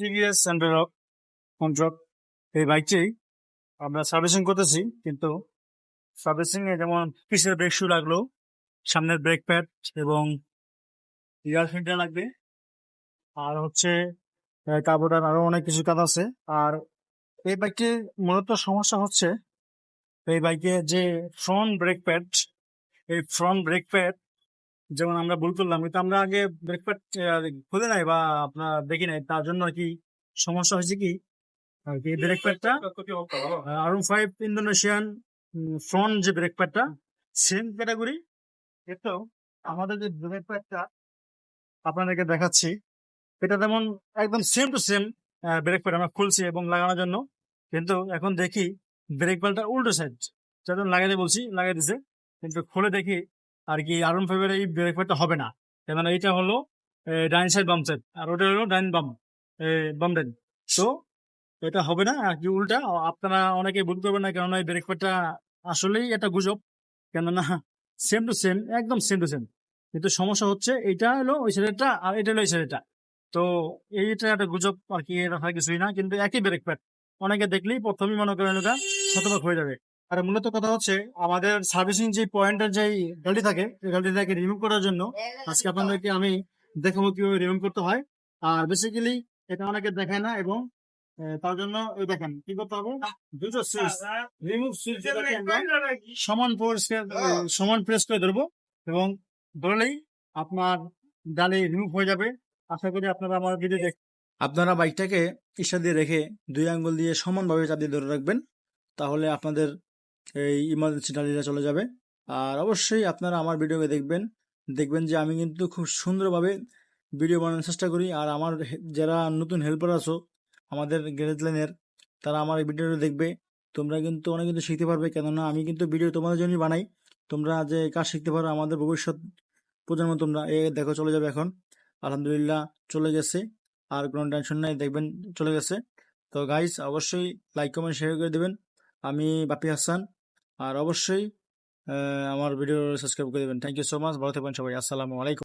TVS centre of control এই বাইকটি আমরা সার্ভিসিং করতেছি, কিন্তু সার্ভিসিং এ যেমন পিছের ব্রেক শু লাগলো, সামনের ব্রেক প্যাড এবং রিয়ার ফিল্টার লাগবে, আর হচ্ছে কার্বোরেটর, আরো অনেক কিছু কাজ আছে। আর এই বাইকের মূলত সমস্যা হচ্ছে এই বাইকে যে ফ্রন্ট ব্রেক প্যাড, এই ফ্রন্ট ব্রেক প্যাড যেমন আমরা ভুল করলাম, কিন্তু আমরা আগে ব্রেক প্যাড খুলে নাই বা আপনার দেখি নাই, তার জন্য আর কি সমস্যা হয়েছে কি আর কি ব্রেক প্যাডটা R15 ইন্দোনেশিয়ান ফ্রন্ট যে ব্রেক প্যাডটা সেম ক্যাটাগরি, কিন্তু আমাদের যে ব্রেক প্যাডটা আপনাদেরকে দেখাচ্ছি, এটা যেমন একদম same to same brake pad আমরা খুলছি এবং লাগানোর জন্য, কিন্তু এখন দেখি ব্রেক প্যাডটা উল্টো সাইড, যখন লাগাইতে বলছি লাগাই দিছে, কিন্তু খুলে দেখি আর কি R15 এর এই ব্রেক প্যাডটা হবে না, কেননা এইটা হলো ডাইন সাইড বাম সাইড আর ওটা হলো ডাইন বাম বাম ডাইন। তো এটা হবে না আর কি, উল্টা। আপনারা অনেকে ভুল করবেন না, কেননা এই ব্রেক প্যাডটা আসলেই এটা গুজব, কেননা সেম টু সেম, একদম সেম টু সেম, কিন্তু সমস্যা হচ্ছে এইটা হলো ওই সাইডেরটা আর এটা হলো এই সাইডেরটা। তো এইটা একটা গুজব আর কি, এটা হয় কিছুই না, কিন্তু একই ব্রেক প্যাড। অনেকে দেখলেই প্রথমেই মনে করেন এটা শতভাগ হয়ে যাবে। আর মূলত কথা হচ্ছে আমাদের সার্ভিসিং যে পয়েন্টের যে গাড়ি থাকে, এই গাড়িটাকে রিমুভ করার জন্য আজকে আপনাদেরকে আমি দেখাবো কিভাবে রিমুভ করতে হয়। আর বেসিক্যালি এটা অনেকে দেখায় না, এবং তার জন্য এই দেখেন কি করতে হবে, দুটো সুইচ, রিমুভ সুইচ সমান প্রেস করে ধরবো, এবং ধরলেই আপনার ডালে রিমুভ হয়ে যাবে। আশা করি আপনারা আমার ভিডিও আপনারা বাইকটাকে ইশা দিয়ে রেখে 2 আঙ্গুল দিয়ে সমানভাবে চাপ দিয়ে ধরে রাখবেন, তাহলে আপনাদের এই ইমার্জেন্সি ডালিটা চলে যাবে। আর অবশ্যই আপনারা আমার ভিডিওকে দেখবেন যে আমি কিন্তু খুব সুন্দরভাবে ভিডিও বানানোর চেষ্টা করি। আর আমার যারা নতুন হেল্পার আছো আমাদের গ্যারেজ লাইনের, তারা আমার এই ভিডিওটা দেখবে, তোমরা কিন্তু অনেক কিছু শিখতে পারবে, কেননা আমি কিন্তু ভিডিও তোমাদের জন্যই বানাই। তোমরা যে কাজ শিখতে পারো, আমাদের ভবিষ্যৎ প্রজন্ম তোমরা দেখো চলে যাবে এখন। আলহামদুলিল্লাহ চলে গেছে, আর কোনো টেনশন নাই, দেখবেন চলে গেছে। তো গাইস অবশ্যই লাইক কমেন্ট শেয়ার করে দেবেন। আমি বাপি হাসান, আর অবশ্যই আমার ভিডিও সাবস্ক্রাইব করে দেবেন। থ্যাংক ইউ সো মাচ, ভালো থাকবেন সবাই, আসসালামু আলাইকুম।